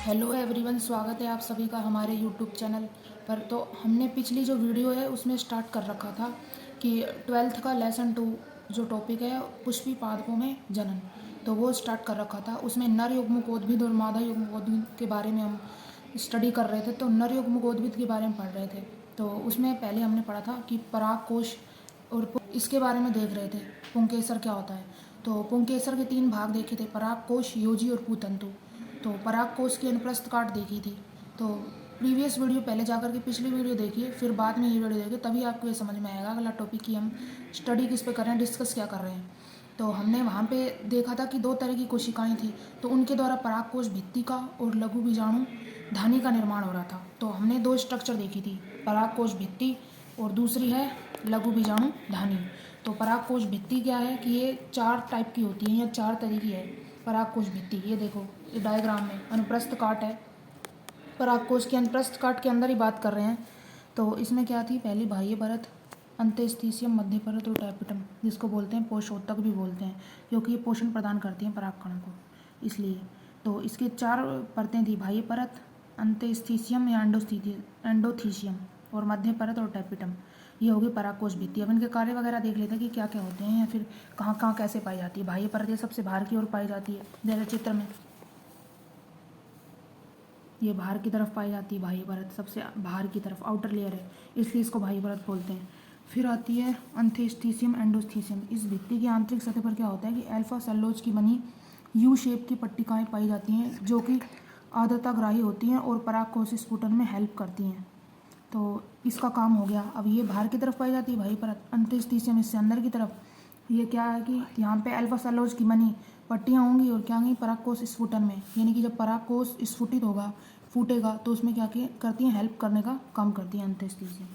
Hello everyone, स्वागत है आप सभी का हमारे यूट्यूब चैनल पर। तो हमने पिछली जो वीडियो है उसमें स्टार्ट कर रखा था कि 12th का लेसन 2 जो टॉपिक है पुष्पी पादपों में जनन, तो वो स्टार्ट कर रखा था। उसमें नर युग्मकोद्भिद और मादा युग्मकोद्भिद के बारे में हम स्टडी कर रहे थे। तो नर युग्मकोद्भिद के बारे में पढ़ रहे थे। तो उसमें पहले हमने पढ़ा था कि पराग कोश और इसके बारे में देख रहे थे, पुंकेसर क्या होता है। तो पुंकेसर के 3 भाग देखे थे, पराग कोश, योजी और पूतंतु। तो पराग कोश की अनुप्रस्थ काट देखी थी। तो प्रीवियस वीडियो पहले जाकर के पिछली वीडियो देखिए, फिर बाद में ये वीडियो देखिए, तभी आपको ये समझ में आएगा अगला टॉपिक की हम स्टडी किस पे कर रहे हैं, डिस्कस क्या कर रहे हैं। तो हमने वहाँ पे देखा था कि 2 तरह की कोशिकाएं थी, तो उनके द्वारा पराग कोश भित्ति का और लघु बीजाणु धानी का निर्माण हो रहा था। तो हमने 2 स्ट्रक्चर देखी थी, पराग कोश भित्ति और दूसरी है लघु बीजाणु धानी। तो पराग कोश भित्ति क्या है कि ये 4 टाइप की होती है या 4 तरह की है पराग कोश भित्ति। ये देखो, ये डायग्राम में अनुप्रस्थ काट है, पराग कोश की अनुप्रस्थ काट के अंदर ही बात कर रहे हैं। तो इसमें क्या थी, पहली बाह्य परत, अंतःस्थीशियम, मध्य परत और टैपिटम, जिसको बोलते हैं पोषोतक भी बोलते हैं, क्योंकि ये पोषण प्रदान करती हैं परागकण को, इसलिए। तो इसकी 4 परतें थी, बाह्य परत, अंतःस्थीशियम या एंडोथीशियम और मध्य परत और टैपिटम। ये होगी पराग कोश भित्ति। अब इनके कार्य वगैरह देख लेते हैं कि क्या क्या होते हैं या फिर कहाँ कहाँ कैसे पाई जाती है। बाह्य परत ये सबसे बाहर की ओर पाई जाती है, जैसे चित्र में ये बाहर की तरफ पाई जाती है। बाह्य परत सबसे बाहर की तरफ, आउटर लेयर है, इसलिए इसको बाह्य परत बोलते हैं। फिर आती है अंतःस्थीशियम, एंडोस्थीशियम। इस भित्ति की आंतरिक सतह पर क्या होता है कि अल्फा सेलुलोज की बनी यू शेप की पट्टिकाएं पाई जाती हैं, जो कि आर्द्रताग्राही होती हैं और पराग कोश स्फुटन में हेल्प करती हैं। तो इसका काम हो गया। अब ये बाहर की तरफ पाई जाती है बाह्य परत, अंतःस्थीशियम इससे अंदर की तरफ। ये क्या है कि यहाँ पे अल्फा सेलुलोज की बनी पट्टियाँ होंगी और क्या होंगी, परागकोश स्फुटन में, यानी कि जब परागकोश स्फुटित होगा, फूटेगा, तो उसमें क्या करती हैं, हेल्प करने का काम करती है अंतःस्थीशियम।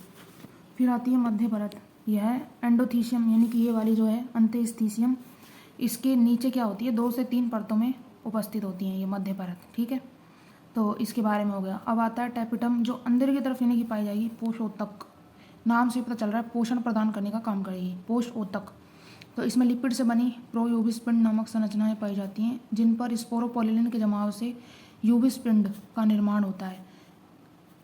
फिर आती है मध्य परत, यह है एंडोथीशियम, यानी कि ये वाली जो है अंतःस्थीशियम, इसके नीचे क्या होती है, 2 से 3 परतों में उपस्थित होती हैं ये मध्य परत, ठीक है। तो इसके बारे में हो गया। अब आता है टैपिटम, जो अंदर की तरफ यानी कि पाई जाएगी, पोषोतक, नाम से पता चल रहा है पोषण प्रदान करने का काम करेगी, पोषोतक। तो इसमें लिपिड से बनी प्रोयूबिस पिंड नामक संरचनाएं पाई जाती हैं, जिन पर स्पोरोपोलिन के जमाव से यूबिस पिंड का निर्माण होता है।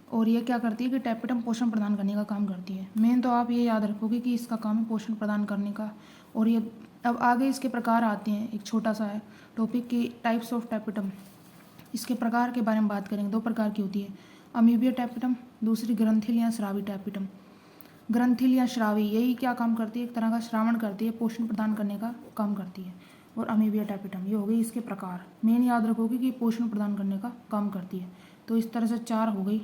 और ये क्या करती है कि टैपिटम पोषण प्रदान करने का काम करती है। मेन तो आप ये याद रखोगे कि इसका काम है पोषण प्रदान करने का। और ये अब आगे इसके प्रकार आते हैं, एक छोटा सा है टॉपिक की टाइप्स ऑफ टैपिटम। इसके प्रकार के बारे में बात करेंगे। 2 प्रकार की होती है, अमीबिया टैपिटम, दूसरी ग्रंथिल या श्रावी टैपिटम। ग्रंथिल या श्रावी यही क्या काम करती है, एक तरह का श्रावण करती है, पोषण प्रदान करने का काम करती है। और अमीबिया टैपिटम, ये हो गई इसके प्रकार। मेन याद रखोगे कि पोषण प्रदान करने का काम करती है। तो इस तरह से 4 हो गई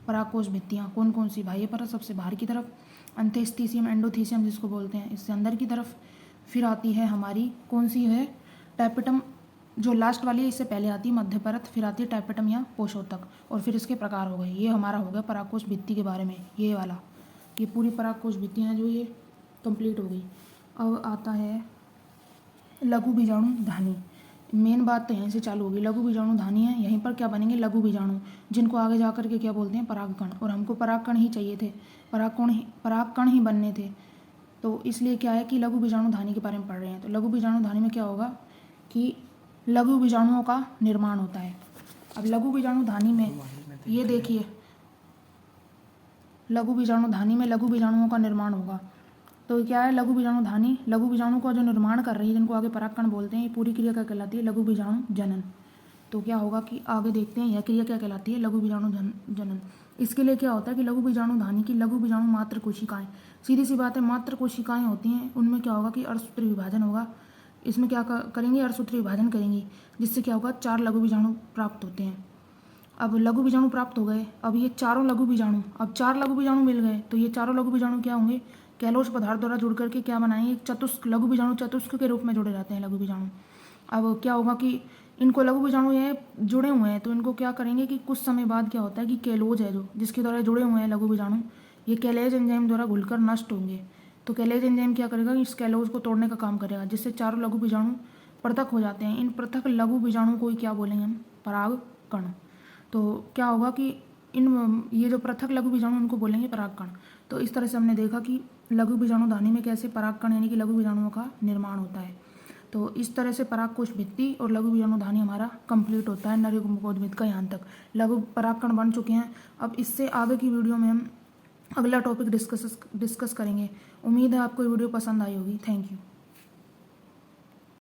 परागकोश भित्तियाँ। कौन कौन सी, बाह्य परत सबसे बाहर की तरफ, अंतःस्थीशियम, एंडोथीशियम जिसको बोलते हैं, इससे अंदर की तरफ। फिर आती है हमारी कौन सी है, टैपिटम, जो लास्ट वाली है इससे पहले आती है मध्य परत, फिर आती है टैपिटम या पोषोतक, और फिर इसके प्रकार हो गए। ये हमारा हो गया परागकोश भित्ति के बारे में, ये वाला, ये पूरी परागकोश भित्ति है जो ये कंप्लीट हो गई। अब आता है लघु बीजाणु धानी। मेन बात तो यहीं से चालू होगी, लघु बीजाणु धानी है, यहीं पर क्या बनेंगे, लघु बीजाणु, जिनको आगे जाकर के क्या बोलते हैं, परागकण। और हमको परागकण ही चाहिए थे, परागकण ही बनने थे। तो इसलिए क्या है कि लघु बीजाणु धानी के बारे में पढ़ रहे हैं। तो लघु बीजाणु धानी में क्या होगा कि लघु बीजाणुओं का निर्माण होता है। अब लघु बीजाणु धानी में ये देखिए, लघु बीजाणु धानी में लघु बीजाणुओं का निर्माण होगा। तो क्या है, लघु बीजाणु धानी लघु बीजाणु का जो निर्माण कर रही है, जिनको आगे परागकण बोलते हैं, ये पूरी क्रिया क्या कहलाती है, लघु बीजाणु जनन। तो क्या होगा कि आगे देखते हैं यह क्रिया क्या कहलाती है, लघु बीजाणु जनन। इसके लिए क्या होता है कि लघु बीजाणु धानी की लघु बीजाणु मात्र कोशिकाएं, सीधी सी बात है, मात्र कोशिकाएं होती हैं, उनमें क्या होगा कि अर्धसूत्री विभाजन होगा। इसमें क्या करेंगे, अर्धसूत्री विभाजन करेंगी, जिससे क्या होगा, 4 लघु बीजाणु प्राप्त होते हैं। अब लघु बीजाणु प्राप्त हो गए, अब ये चारों लघु बीजाणु, अब 4 लघु बीजाणु मिल गए, तो ये चारों लघु बीजाणु क्या होंगे, कैलोश पदार्थ द्वारा जुड़ करके क्या बनाएंगे, एक चतुष्क, लघु बीजाणु चतुष्क के रूप में जुड़े रहते हैं लघु बीजाणु। अब क्या होगा कि इनको लघु बीजाणु ये जुड़े हुए हैं, तो इनको क्या करेंगे कि कुछ समय बाद क्या होता है कि कैलोज है जो, जिसके द्वारा जुड़े हुए हैं लघु बीजाणु, ये कैलेज एंजाइम द्वारा घुलकर नष्ट होंगे। तो कैलेज एंजाइम क्या करेगा, इस कैलोज को तोड़ने का काम करेगा, जिससे 4 लघु बीजाणु पृथक हो जाते हैं। इन पृथक लघु बीजाणु को ही क्या बोलेंगे हम, परागकण। तो क्या होगा कि ये जो पृथक लघु बीजाणु उनको बोलेंगे परागकण। तो इस तरह से हमने देखा कि लघु बीजाणु धानी में कैसे परागकण यानी कि लघु बीजाणुओं का निर्माण होता है। तो इस तरह से परागकोश भित्ति और लघु बीजाणुधानी हमारा कंप्लीट होता है नरयुग्मकोद्भिद का यहाँ तक। लघु परागकण बन चुके हैं। अब इससे आगे की वीडियो में हम अगला टॉपिक डिस्कस करेंगे। उम्मीद है आपको ये वीडियो पसंद आई होगी। Thank you.